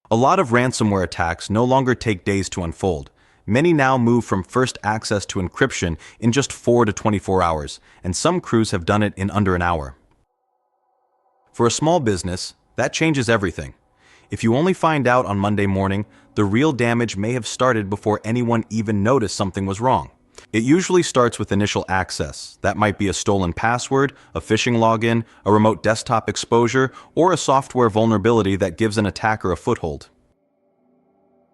A lot of ransomware attacks no longer take days to unfold. Many now move from first access to encryption in just 4 to 24 hours, and some crews have done it in under an hour. For a small business, that changes everything. If you only find out on Monday morning, the real damage may have started before anyone even noticed something was wrong. It usually starts with initial access. That might be a stolen password, a phishing login, a remote desktop exposure, or a software vulnerability that gives an attacker a foothold.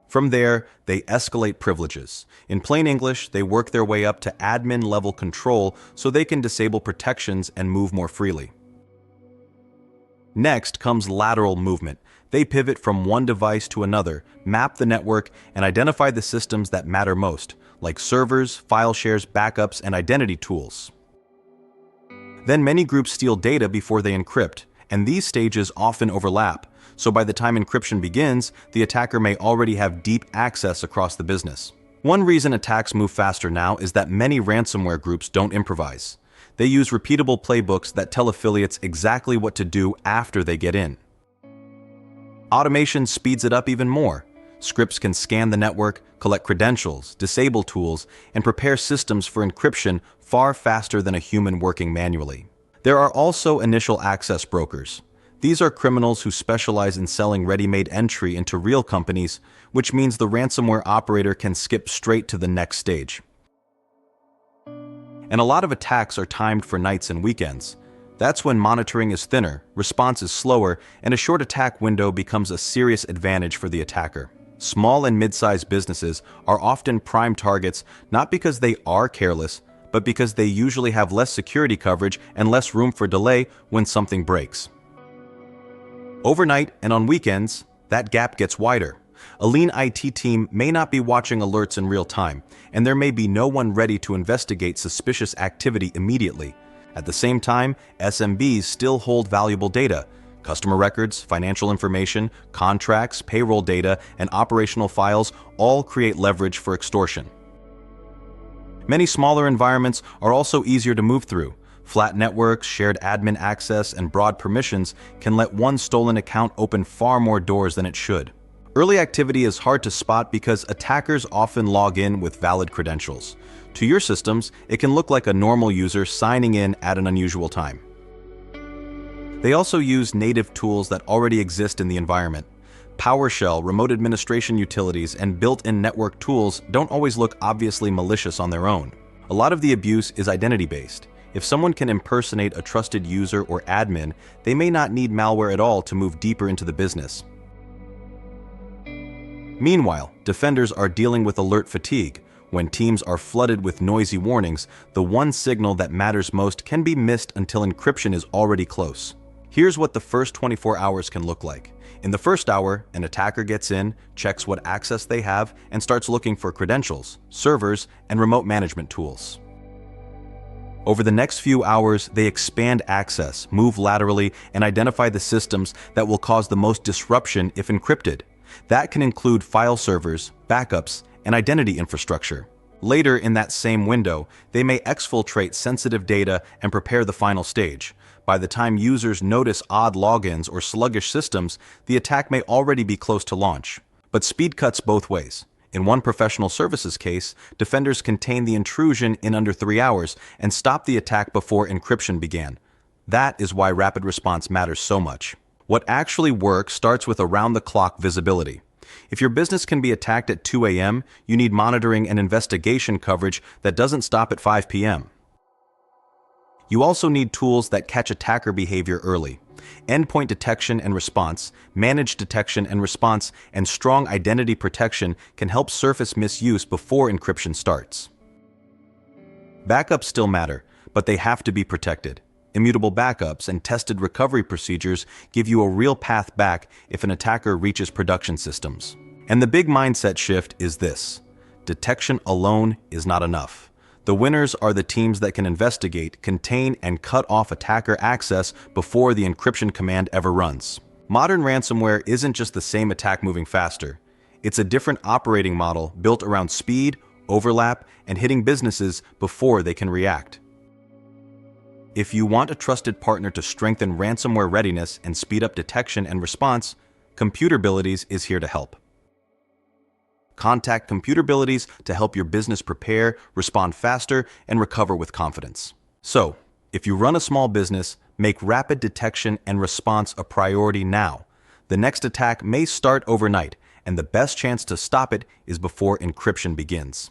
From there, they escalate privileges. In plain English, they work their way up to admin-level control so they can disable protections and move more freely. Next comes lateral movement. They pivot from one device to another, map the network, and identify the systems that matter most, like servers, file shares, backups, and identity tools. Then many groups steal data before they encrypt, and these stages often overlap, so by the time encryption begins, the attacker may already have deep access across the business. One reason attacks move faster now is that many ransomware groups don't improvise. They use repeatable playbooks that tell affiliates exactly what to do after they get in. Automation speeds it up even more. Scripts can scan the network, collect credentials, disable tools, and prepare systems for encryption far faster than a human working manually. There are also initial access brokers. These are criminals who specialize in selling ready-made entry into real companies, which means the ransomware operator can skip straight to the next stage. And a lot of attacks are timed for nights and weekends. That's when monitoring is thinner, response is slower, and a short attack window becomes a serious advantage for the attacker. Small and mid-sized businesses are often prime targets not because they are careless, but because they usually have less security coverage and less room for delay when something breaks. Overnight and on weekends, that gap gets wider. A lean IT team may not be watching alerts in real time, and there may be no one ready to investigate suspicious activity immediately. At the same time, SMBs still hold valuable data. Customer records, financial information, contracts, payroll data, and operational files all create leverage for extortion. Many smaller environments are also easier to move through. Flat networks, shared admin access, and broad permissions can let one stolen account open far more doors than it should. Early activity is hard to spot because attackers often log in with valid credentials. To your systems, it can look like a normal user signing in at an unusual time. They also use native tools that already exist in the environment. PowerShell, remote administration utilities, and built-in network tools don't always look obviously malicious on their own. A lot of the abuse is identity-based. If someone can impersonate a trusted user or admin, they may not need malware at all to move deeper into the business. Meanwhile, defenders are dealing with alert fatigue. When teams are flooded with noisy warnings, the one signal that matters most can be missed until encryption is already close. Here's what the first 24 hours can look like. In the first hour, an attacker gets in, checks what access they have, and starts looking for credentials, servers, and remote management tools. Over the next few hours, they expand access, move laterally, and identify the systems that will cause the most disruption if encrypted. That can include file servers, backups, and identity infrastructure. Later in that same window, they may exfiltrate sensitive data and prepare the final stage. By the time users notice odd logins or sluggish systems, the attack may already be close to launch. But speed cuts both ways. In one professional services case, defenders contained the intrusion in under 3 hours and stopped the attack before encryption began. That is why rapid response matters so much. What actually works starts with around-the-clock visibility. If your business can be attacked at 2 a.m., you need monitoring and investigation coverage that doesn't stop at 5 p.m. You also need tools that catch attacker behavior early. Endpoint detection and response, managed detection and response, and strong identity protection can help surface misuse before encryption starts. Backups still matter, but they have to be protected. Immutable backups and tested recovery procedures give you a real path back if an attacker reaches production systems. And the big mindset shift is this: detection alone is not enough. The winners are the teams that can investigate, contain, and cut off attacker access before the encryption command ever runs. Modern ransomware isn't just the same attack moving faster. It's a different operating model built around speed, overlap, and hitting businesses before they can react. If you want a trusted partner to strengthen ransomware readiness and speed up detection and response, Computerbilities is here to help. Contact Computerbilities to help your business prepare, respond faster, and recover with confidence. So, if you run a small business, make rapid detection and response a priority now. The next attack may start overnight, and the best chance to stop it is before encryption begins.